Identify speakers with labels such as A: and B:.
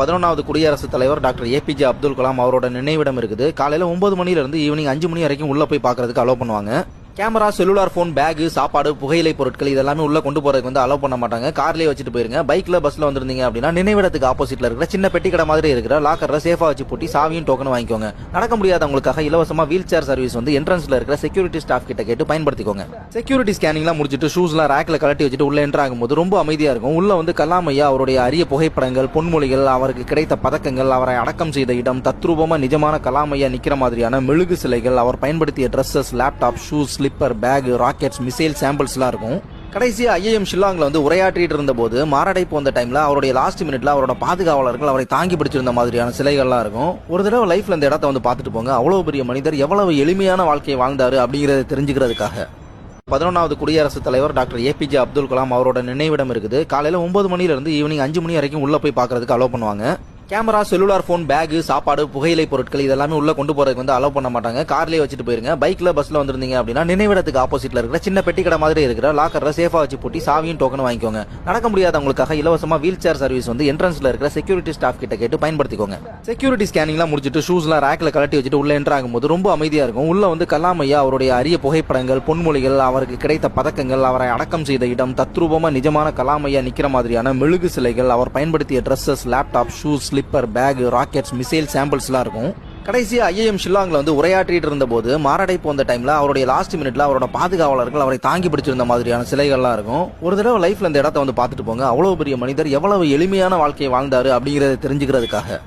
A: 11வது குடியரசுத் தலைவர் doctor APJ Abdul Kalam அவரோட நினைவிடம் இருக்குது. காலையில 9 மணில இருந்து ஈவினிங் 5 மணி வரைக்கும் உள்ள போய் பார்க்கறதுக்கு அலோவ் பண்ணுவாங்க. கேமரா, செல்லுலார் போன், பேக், சாப்பாடு, புகையிலை பொருட்கள் இதெல்லாமே உள்ள கொண்டு போறதுக்கு அலோவ் பண்ண மாட்டாங்க. கார்லயே வச்சுட்டு போயிருங்க. பைக்ல, பஸ்ல வந்திருந்தீங்க அப்படின்னா நினைவிடத்துக்கு ஆப்போசிட்ல இருக்கிற சின்ன பெட்டி கடை மாதிரி இருக்கிற லாக்கர்ல சேஃபா வச்சு பூட்டி சாவியும் டோக்கன் வாங்கிக்கோங்க. நடக்க முடியாதவங்களுக்காக இலவசமா வீல் சேர் சர்வீஸ் என்ட்ரன்ஸ்ல இருக்கிற செக்யூரிட்டி ஸ்டாஃப் கிட்ட கேட்டு பயன்படுத்திக்கோங்க. செக்யூரிட்டி ஸ்கேனிங்லாம் முடிச்சிட்டு ஷூஸ்லாம் ரேக்ல கலட்டி வச்சுட்டு உள்ள என்டர் ஆகும்போது ரொம்ப அமைதியா இருக்கும். உள்ள கலாம் ஐயா அவருடைய அரிய புகைப்படங்கள், பொன்மொழிகள், அவருக்கு கிடைத்த பதக்கங்கள், அவரை அடக்கம் செய்த இடம், தத்ரூபமா நிஜமான கலாம் ஐயா நிக்கிற மாதிரியான மெழுகு சிலைகள், அவர் பயன்படுத்திய dresses, laptop, shoes, slipper, bag, rockets, missile சாம்பிள்ஸ்லாம் இருக்கும். கடைசியா ஐஎம் ஷில்லாங்ல உரையாற்றிட்டு இருந்த போது மாரடைப்பு வந்த டைம்ல அவருடைய லாஸ்ட் மினிட்ல அவரோட பாதுகாவலர்கள் அவரை தாங்கி பிடிச்சிருந்த மாதிரியான சிலைகள்லாம் இருக்கும். ஒரு தடவை லைஃப்ல இந்த இடத்த பார்த்துட்டு போங்க. அவ்வளவு பெரிய மனிதர் எவ்வளவு எளிமையான வாழ்க்கையை வாழ்ந்தாரு அப்படிங்கறத தெரிஞ்சுக்கிறதுக்காக. 11வது குடியரசுத் தலைவர் டாக்டர் ஏபிஜே அப்துல் கலாம் அவரோட நினைவிடம் இருக்குது. காலையில 9 மணில இருந்து ஈவினிங் 5 மணி வரைக்கும் உள்ள போய் பார்க்கறதுக்கு அலோவ் பண்ணுவாங்க. கேமரா, செல்லுலார் போன், பேக், சாப்பாடு, புகையிலை பொருட்கள் இதெல்லாமே உள்ள கொண்டு போறதுக்கு அலோவ் பண்ண மாட்டாங்க. கார்லயே வச்சுட்டு போயிருங்க. பைக்ல, பஸ்ல வந்திருந்தீங்க அப்படின்னா நினைவிடத்துக்கு ஆப்போசிட்ல இருக்கிற சின்ன பெட்டி கடை மாதிரி இருக்கிற லாக்கர்ல சேஃபா வச்சு பூட்டி சாவியும் டோக்கன் வாங்கிக்கோங்க. நடக்க முடியாதவங்களுக்காக இலவசமா வீல் சேர் சர்வீஸ் என்ட்ரன்ஸ்ல இருக்கிற செக்யூரிட்டி ஸ்டாஃப் கிட்ட கேட்டு பயன்படுத்திக்கோங்க. செக்யூரிட்டி ஸ்கேனிங்லாம் முடிச்சிட்டு ஷூஸ்லாம் ரேக்ல கலட்டி வச்சுட்டு உள்ள என்டர் ஆகும்போது ரொம்ப அமைதியா இருக்கும். உள்ள கலாம் ஐயா அவருடைய அரிய புகைப்படங்கள், பொன்மொழிகள், அவருக்கு கிடைத்த பதக்கங்கள், அவரை அடக்கம் செய்த இடம், தத்ரூபமா நிஜமான கலாம் ஐயா நிக்கிற மாதிரியான மெழுகு சிலைகள், அவர் பயன்படுத்திய dresses, laptop, shoes, slipper, bag, rockets, missile சாம்பிள்ஸ்லாம் இருக்கும். கடைசியா ஐஎம் ஷில்லாங்ல உரையாற்றிட்டு இருந்த போது மாரடைப்பு வந்த டைம்ல அவருடைய லாஸ்ட் மினிட்ல அவரோட பாதுகாவலர்கள் அவரை தாங்கி பிடிச்சிருந்த மாதிரியான சிலைகள்லாம் இருக்கும். ஒரு தடவை லைஃப்ல இந்த இடத்த பார்த்துட்டு போங்க. அவ்வளவு பெரிய மனிதர் எவ்வளவு எளிமையான வாழ்க்கையை வாழ்ந்தாரு அப்படிங்கறத தெரிஞ்சுக்கிறதுக்காக.